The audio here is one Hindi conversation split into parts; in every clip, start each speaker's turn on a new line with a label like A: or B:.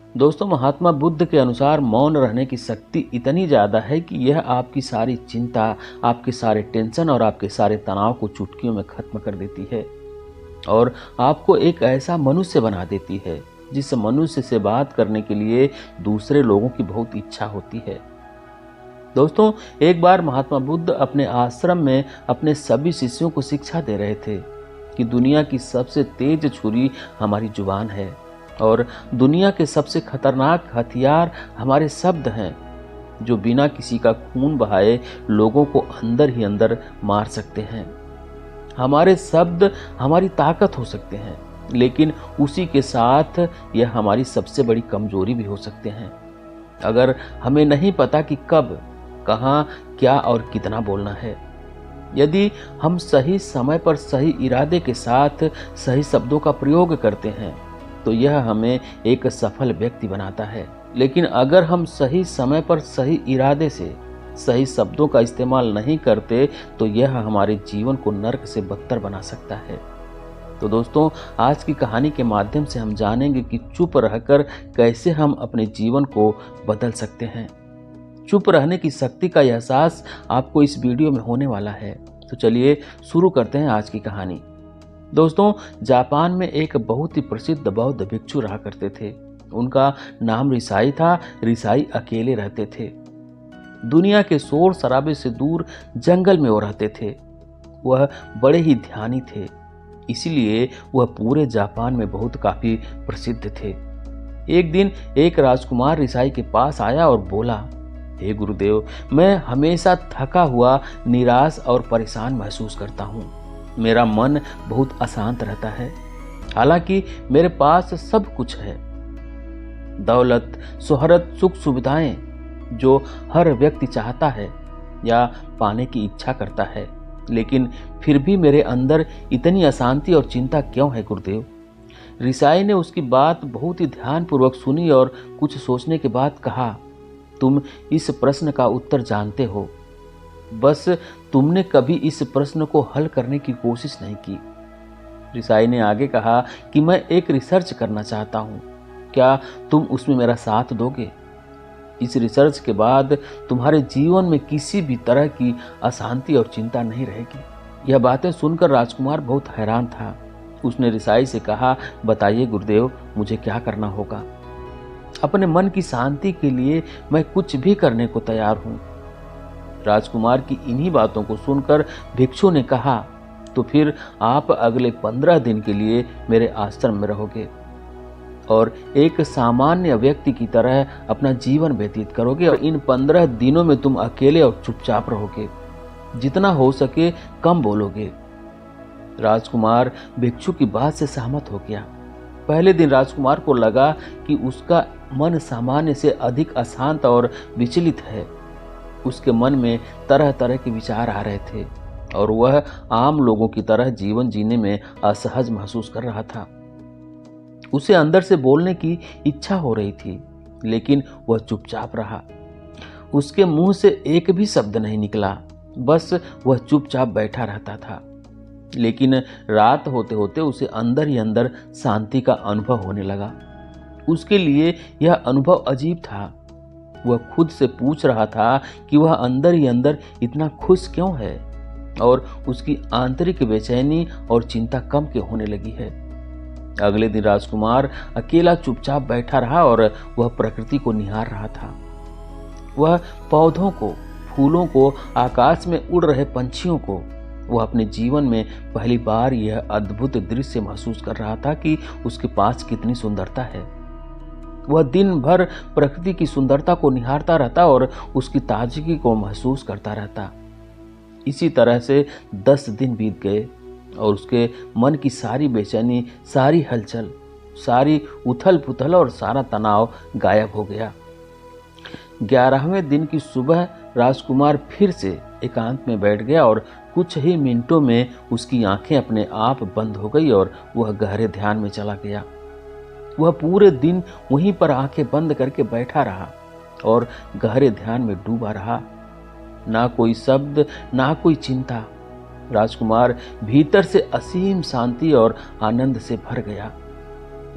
A: दोस्तों, महात्मा बुद्ध के अनुसार मौन रहने की शक्ति इतनी ज़्यादा है कि यह आपकी सारी चिंता, आपके सारे टेंशन और आपके सारे तनाव को चुटकियों में खत्म कर देती है और आपको एक ऐसा मनुष्य बना देती है जिस मनुष्य से बात करने के लिए दूसरे लोगों की बहुत इच्छा होती है। दोस्तों, एक बार महात्मा बुद्ध अपने आश्रम में अपने सभी शिष्यों को शिक्षा दे रहे थे कि दुनिया की सबसे तेज छुरी हमारी जुबान है और दुनिया के सबसे खतरनाक हथियार हमारे शब्द हैं, जो बिना किसी का खून बहाए लोगों को अंदर ही अंदर मार सकते हैं। हमारे शब्द हमारी ताकत हो सकते हैं, लेकिन उसी के साथ यह हमारी सबसे बड़ी कमजोरी भी हो सकते हैं। अगर हमें नहीं पता कि कब, कहां, क्या और कितना बोलना है, यदि हम सही समय पर सही इरादे के साथ सही शब्दों का प्रयोग करते हैं तो यह हमें एक सफल व्यक्ति बनाता है। लेकिन अगर हम सही समय पर सही इरादे से सही शब्दों का इस्तेमाल नहीं करते तो यह हमारे जीवन को नर्क से बदतर बना सकता है। तो दोस्तों, आज की कहानी के माध्यम से हम जानेंगे कि चुप रहकर कैसे हम अपने जीवन को बदल सकते हैं। चुप रहने की शक्ति का एहसास आपको इस वीडियो में होने वाला है। तो चलिए शुरू करते हैं आज की कहानी। दोस्तों, जापान में एक बहुत ही प्रसिद्ध बौद्ध भिक्षु रहा करते थे। उनका नाम रिसाई था। रिसाई अकेले रहते थे। दुनिया के शोर शराबे से दूर जंगल में वो रहते थे। वह बड़े ही ध्यानी थे, इसलिए वह पूरे जापान में बहुत काफी प्रसिद्ध थे। एक दिन एक राजकुमार रिसाई के पास आया और बोला, हे गुरुदेव, मैं हमेशा थका हुआ, निराश और परेशान महसूस करता हूँ। मेरा मन बहुत अशांत रहता है। हालांकि मेरे पास सब कुछ है, दौलत, शोहरत, सुख सुविधाएं जो हर व्यक्ति चाहता है या पाने की इच्छा करता है, लेकिन फिर भी मेरे अंदर इतनी अशांति और चिंता क्यों है गुरुदेव? रिसाई ने उसकी बात बहुत ही ध्यानपूर्वक सुनी और कुछ सोचने के बाद कहा, तुम इस प्रश्न का उत्तर जानते हो, बस तुमने कभी इस प्रश्न को हल करने की कोशिश नहीं की। रिसाई ने आगे कहा कि मैं एक रिसर्च करना चाहता हूँ, क्या तुम उसमें मेरा साथ दोगे? इस रिसर्च के बाद तुम्हारे जीवन में किसी भी तरह की अशांति और चिंता नहीं रहेगी। यह बातें सुनकर राजकुमार बहुत हैरान था। उसने रिसाई से कहा, बताइए गुरुदेव, मुझे क्या करना होगा? अपने मन की शांति के लिए मैं कुछ भी करने को तैयार हूँ। राजकुमार की इन्हीं बातों को सुनकर भिक्षु ने कहा, तो फिर आप अगले 15 दिन के लिए मेरे आश्रम में रहोगे और एक सामान्य व्यक्ति की तरह अपना जीवन व्यतीत करोगे और इन 15 दिनों में तुम अकेले और चुपचाप रहोगे, जितना हो सके कम बोलोगे। राजकुमार भिक्षु की बात से सहमत हो गया। पहले दिन राजकुमार को लगा कि उसका मन सामान्य से अधिक अशांत और विचलित है। उसके मन में तरह तरह के विचार आ रहे थे और वह आम लोगों की तरह जीवन जीने में असहज महसूस कर रहा था। उसे अंदर से बोलने की इच्छा हो रही थी, लेकिन वह चुपचाप रहा। उसके मुंह से एक भी शब्द नहीं निकला, बस वह चुपचाप बैठा रहता था। लेकिन रात होते होते उसे अंदर ही अंदर शांति का अनुभव होने लगा। उसके लिए यह अनुभव अजीब था। वह खुद से पूछ रहा था कि वह अंदर ही अंदर इतना खुश क्यों है और उसकी आंतरिक बेचैनी और चिंता कम क्यों होने लगी है। अगले दिन राजकुमार अकेला चुपचाप बैठा रहा और वह प्रकृति को निहार रहा था। वह पौधों को, फूलों को, आकाश में उड़ रहे पंछियों को, वह अपने जीवन में पहली बार यह अद्भुत दृश्य महसूस कर रहा था कि उसके पास कितनी सुंदरता है। वह दिन भर प्रकृति की सुंदरता को निहारता रहता और उसकी ताजगी को महसूस करता रहता। इसी तरह से 10 दिन बीत गए और उसके मन की सारी बेचैनी, सारी हलचल, सारी उथल पुथल और सारा तनाव गायब हो गया। 11वें दिन की सुबह राजकुमार फिर से एकांत में बैठ गया और कुछ ही मिनटों में उसकी आंखें अपने आप बंद हो गई और वह गहरे ध्यान में चला गया। वह पूरे दिन वहीं पर आंखें बंद करके बैठा रहा और गहरे ध्यान में डूबा रहा। ना कोई शब्द, ना कोई चिंता। राजकुमार भीतर से असीम शांति और आनंद से भर गया।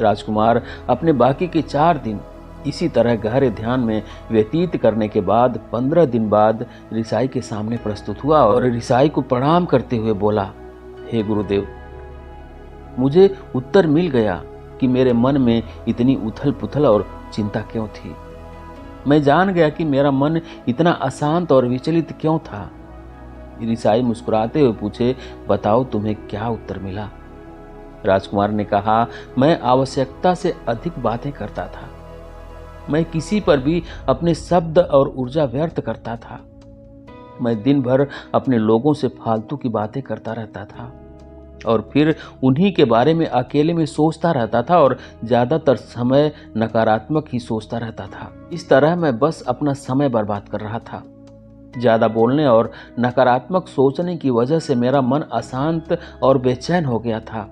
A: राजकुमार अपने बाकी के 4 दिन इसी तरह गहरे ध्यान में व्यतीत करने के बाद 15 दिन बाद रिसाई के सामने प्रस्तुत हुआ और रिसाई को प्रणाम करते हुए बोला, हे गुरुदेव, मुझे उत्तर मिल गया कि मेरे मन में इतनी उथल पुथल और चिंता क्यों थी। मैं जान गया कि मेरा मन इतना अशांत और विचलित क्यों था। रिसाई मुस्कुराते हुए पूछे, बताओ तुम्हें क्या उत्तर मिला। राजकुमार ने कहा, मैं आवश्यकता से अधिक बातें करता था। मैं किसी पर भी अपने शब्द और ऊर्जा व्यर्थ करता था। मैं दिन भर अपने लोगों से फालतू की बातें करता रहता था और फिर उन्हीं के बारे में अकेले में सोचता रहता था और ज्यादातर समय नकारात्मक ही सोचता रहता था। इस तरह मैं बस अपना समय बर्बाद कर रहा था। ज्यादा बोलने और नकारात्मक सोचने की वजह से मेरा मन अशांत और बेचैन हो गया था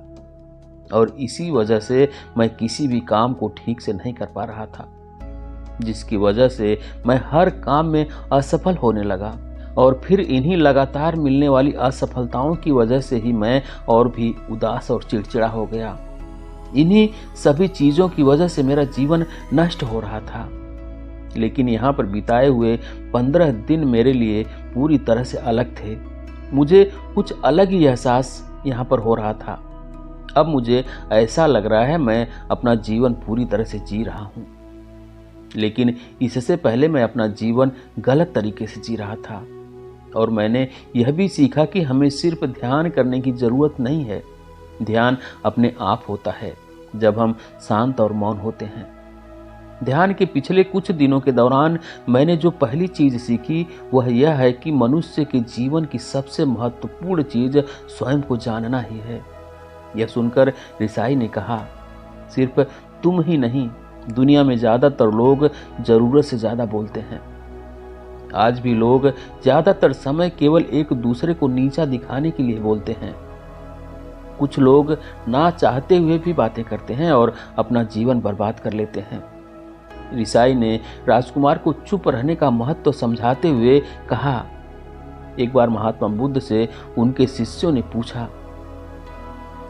A: और इसी वजह से मैं किसी भी काम को ठीक से नहीं कर पा रहा था, जिसकी वजह से मैं हर काम में असफल होने लगा और फिर इन्हीं लगातार मिलने वाली असफलताओं की वजह से ही मैं और भी उदास और चिड़चिड़ा हो गया। इन्हीं सभी चीजों की वजह से मेरा जीवन नष्ट हो रहा था। लेकिन यहाँ पर बिताए हुए 15 दिन मेरे लिए पूरी तरह से अलग थे। मुझे कुछ अलग ही एहसास यहाँ पर हो रहा था। अब मुझे ऐसा लग रहा है मैं अपना जीवन पूरी तरह से जी रहा हूँ, लेकिन इससे पहले मैं अपना जीवन गलत तरीके से जी रहा था। और मैंने यह भी सीखा कि हमें सिर्फ ध्यान करने की जरूरत नहीं है। ध्यान अपने आप होता है जब हम शांत और मौन होते हैं। ध्यान के पिछले कुछ दिनों के दौरान मैंने जो पहली चीज सीखी वह यह है कि मनुष्य के जीवन की सबसे महत्वपूर्ण चीज स्वयं को जानना ही है। यह सुनकर रिसाई ने कहा, सिर्फ तुम ही नहीं, दुनिया में ज्यादातर लोग जरूरत से ज्यादा बोलते हैं। आज भी लोग ज्यादातर समय केवल एक दूसरे को नीचा दिखाने के लिए बोलते हैं। कुछ लोग ना चाहते हुए भी बातें करते हैं और अपना जीवन बर्बाद कर लेते हैं। रिसाई ने राजकुमार को चुप रहने का महत्व समझाते हुए कहा, एक बार महात्मा बुद्ध से उनके शिष्यों ने पूछा,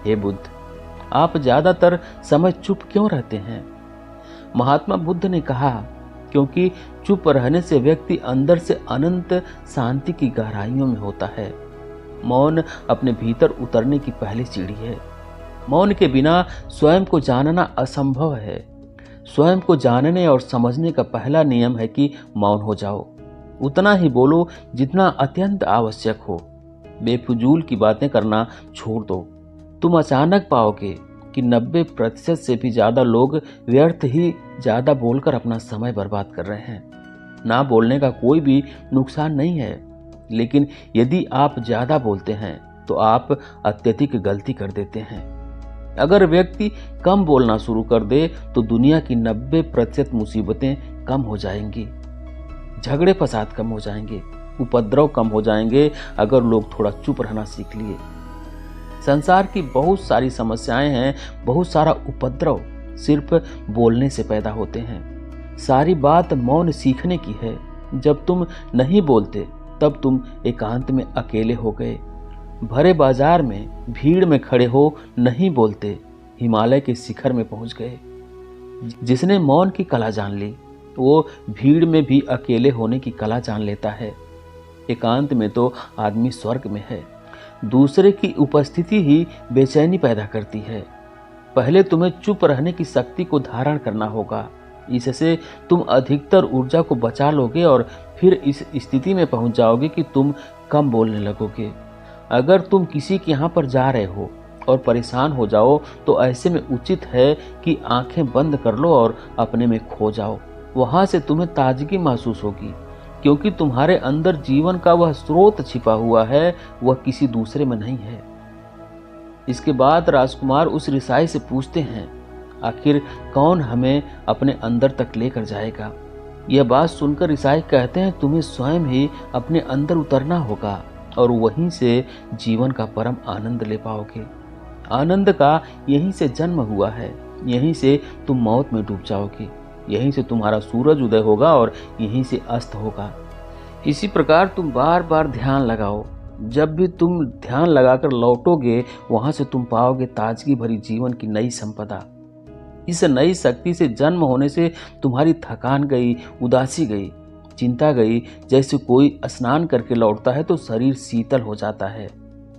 A: हे बुद्ध, आप ज्यादातर समय चुप क्यों रहते हैं? महात्मा बुद्ध ने कहा, क्योंकि चुप रहने से व्यक्ति अंदर से अनंत शांति की गहराइयों में होता है। मौन अपने भीतर उतरने की पहली सीढ़ी है। मौन के बिना स्वयं को जानना असंभव है। स्वयं को जानने और समझने का पहला नियम है कि मौन हो जाओ। उतना ही बोलो जितना अत्यंत आवश्यक हो। बेफिजूल की बातें करना छोड़ दो। तुम अचानक पाओगे कि 90% से भी ज्यादा लोग व्यर्थ ही ज्यादा बोलकर अपना समय बर्बाद कर रहे हैं। ना बोलने का कोई भी नुकसान नहीं है, लेकिन यदि आप ज्यादा बोलते हैं तो आप अत्यधिक गलती कर देते हैं। अगर व्यक्ति कम बोलना शुरू कर दे तो दुनिया की 90% मुसीबतें कम हो जाएंगी, झगड़े फसाद कम हो जाएंगे, उपद्रव कम हो जाएंगे अगर लोग थोड़ा चुप रहना सीख लिए। संसार की बहुत सारी समस्याएं हैं, बहुत सारा उपद्रव सिर्फ बोलने से पैदा होते हैं। सारी बात मौन सीखने की है। जब तुम नहीं बोलते तब तुम एकांत में अकेले हो गए, भरे बाजार में भीड़ में खड़े हो नहीं बोलते, हिमालय के शिखर में पहुंच गए। जिसने मौन की कला जान ली वो भीड़ में भी अकेले होने की कला जान लेता है। एकांत में तो आदमी स्वर्ग में है। दूसरे की उपस्थिति ही बेचैनी पैदा करती है। पहले तुम्हें चुप रहने की शक्ति को धारण करना होगा। इससे तुम अधिकतर ऊर्जा को बचा लोगे और फिर इस स्थिति में पहुंच जाओगे कि तुम कम बोलने लगोगे। अगर तुम किसी के यहाँ पर जा रहे हो और परेशान हो जाओ तो ऐसे में उचित है कि आंखें बंद कर लो और अपने में खो जाओ। वहां से तुम्हें ताजगी महसूस होगी, क्योंकि तुम्हारे अंदर जीवन का वह स्रोत छिपा हुआ है, वह किसी दूसरे में नहीं है। इसके बाद राजकुमार उस रिसाई से पूछते हैं, आखिर कौन हमें अपने अंदर तक लेकर जाएगा? यह बात सुनकर रिसाई कहते हैं, तुम्हें स्वयं ही अपने अंदर उतरना होगा और वहीं से जीवन का परम आनंद ले पाओगे। आनंद का यहीं से जन्म हुआ है। यहीं से तुम मौत में डूब जाओगे। यहीं से तुम्हारा सूरज उदय होगा और यहीं से अस्त होगा। इसी प्रकार तुम बार बार ध्यान लगाओ। जब भी तुम ध्यान लगाकर लौटोगे वहां से तुम पाओगे ताजगी भरी जीवन की नई संपदा। इस नई शक्ति से जन्म होने से तुम्हारी थकान गई, उदासी गई, चिंता गई। जैसे कोई स्नान करके लौटता है तो शरीर शीतल हो जाता है,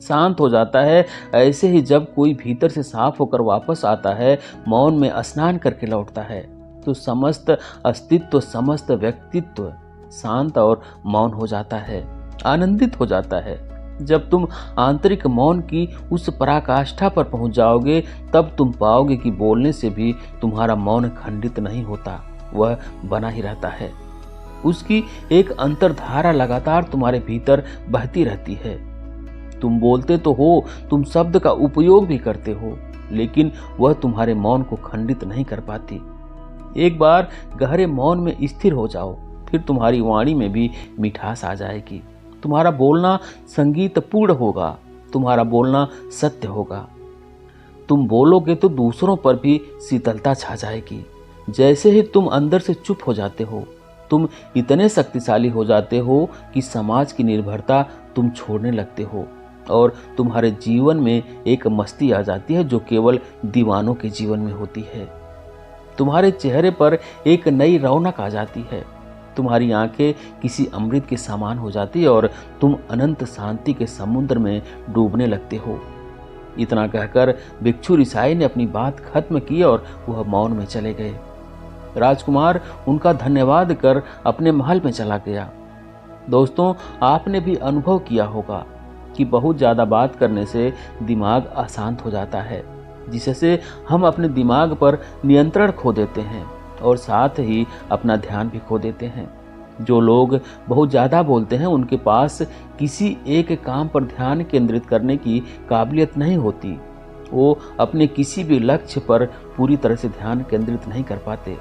A: शांत हो जाता है। ऐसे ही जब कोई भीतर से साफ होकर वापस आता है, मौन में स्नान करके लौटता है, तो समस्त अस्तित्व, समस्त व्यक्तित्व शांत और मौन हो जाता है, आनंदित हो जाता है। जब तुम आंतरिक मौन की उस पराकाष्ठा पर पहुंच जाओगे, तब तुम पाओगे कि बोलने से भी तुम्हारा मौन खंडित नहीं होता, वह बना ही रहता है। उसकी एक अंतर्धारा लगातार तुम्हारे भीतर बहती रहती है। तुम बोलते तो हो, तुम शब्द का उपयोग भी करते हो, लेकिन वह तुम्हारे मौन को खंडित नहीं कर पाती। एक बार गहरे मौन में स्थिर हो जाओ, फिर तुम्हारी वाणी में भी मिठास आ जाएगी। तुम्हारा बोलना संगीतपूर्ण होगा, तुम्हारा बोलना सत्य होगा। तुम बोलोगे तो दूसरों पर भी शीतलता छा जाएगी। जैसे ही तुम अंदर से चुप हो जाते हो, तुम इतने शक्तिशाली हो जाते हो कि समाज की निर्भरता तुम छोड़ने लगते हो और तुम्हारे जीवन में एक मस्ती आ जाती है जो केवल दीवानों के जीवन में होती है। तुम्हारे चेहरे पर एक नई रौनक आ जाती है, तुम्हारी आंखें किसी अमृत के समान हो जाती है और तुम अनंत शांति के समुद्र में डूबने लगते हो। इतना कहकर भिक्षु ऋषाई ने अपनी बात खत्म की और वह मौन में चले गए। राजकुमार उनका धन्यवाद कर अपने महल में चला गया। दोस्तों, आपने भी अनुभव किया होगा कि बहुत ज्यादा बात करने से दिमाग अशांत हो जाता है, जिससे हम अपने दिमाग पर नियंत्रण खो देते हैं और साथ ही अपना ध्यान भी खो देते हैं। जो लोग बहुत ज़्यादा बोलते हैं, उनके पास किसी एक काम पर ध्यान केंद्रित करने की काबिलियत नहीं होती। वो अपने किसी भी लक्ष्य पर पूरी तरह से ध्यान केंद्रित नहीं कर पाते।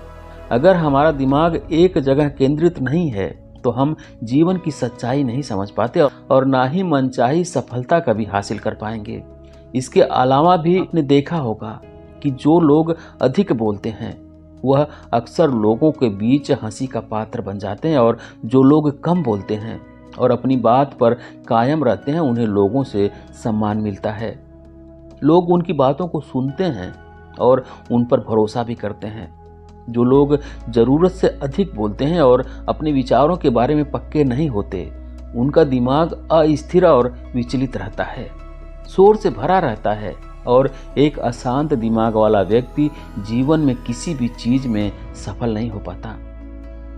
A: अगर हमारा दिमाग एक जगह केंद्रित नहीं है तो हम जीवन की सच्चाई नहीं समझ पाते और ना ही मनचाही सफलता कभी हासिल कर पाएंगे। इसके अलावा भी आपने देखा होगा कि जो लोग अधिक बोलते हैं वह अक्सर लोगों के बीच हंसी का पात्र बन जाते हैं, और जो लोग कम बोलते हैं और अपनी बात पर कायम रहते हैं, उन्हें लोगों से सम्मान मिलता है। लोग उनकी बातों को सुनते हैं और उन पर भरोसा भी करते हैं। जो लोग जरूरत से अधिक बोलते हैं और अपने विचारों के बारे में पक्के नहीं होते, उनका दिमाग अस्थिर और विचलित रहता है, शोर से भरा रहता है, और एक अशांत दिमाग वाला व्यक्ति जीवन में किसी भी चीज में सफल नहीं हो पाता,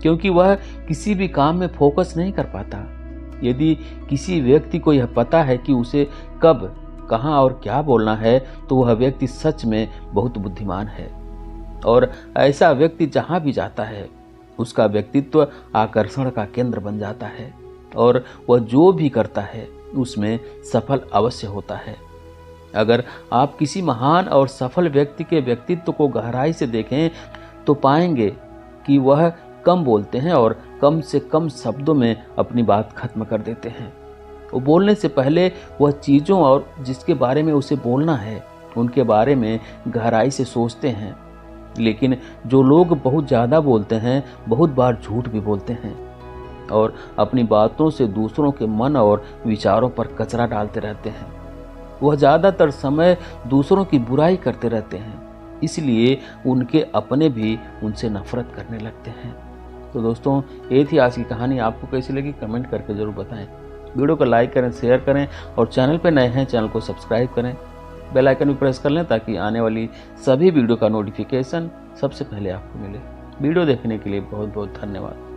A: क्योंकि वह किसी भी काम में फोकस नहीं कर पाता। यदि किसी व्यक्ति को यह पता है कि उसे कब, कहां और क्या बोलना है, तो वह व्यक्ति सच में बहुत बुद्धिमान है, और ऐसा व्यक्ति जहां भी जाता है उसका व्यक्तित्व आकर्षण का केंद्र बन जाता है, और वह जो भी करता है उसमें सफल अवश्य होता है। अगर आप किसी महान और सफल व्यक्ति के व्यक्तित्व को गहराई से देखें तो पाएंगे कि वह कम बोलते हैं और कम से कम शब्दों में अपनी बात खत्म कर देते हैं। वो बोलने से पहले वह चीज़ों और जिसके बारे में उसे बोलना है उनके बारे में गहराई से सोचते हैं। लेकिन जो लोग बहुत ज़्यादा बोलते हैं, बहुत बार झूठ भी बोलते हैं और अपनी बातों से दूसरों के मन और विचारों पर कचरा डालते रहते हैं। वह ज़्यादातर समय दूसरों की बुराई करते रहते हैं, इसलिए उनके अपने भी उनसे नफरत करने लगते हैं। तो दोस्तों, ये थी आज की कहानी। आपको कैसी लगी कमेंट करके ज़रूर बताएं। वीडियो को लाइक करें, शेयर करें, और चैनल पर नए हैं चैनल को सब्सक्राइब करें, बेल आइकन भी प्रेस कर लें ताकि आने वाली सभी वीडियो का नोटिफिकेशन सबसे पहले आपको मिले। वीडियो देखने के लिए बहुत बहुत धन्यवाद।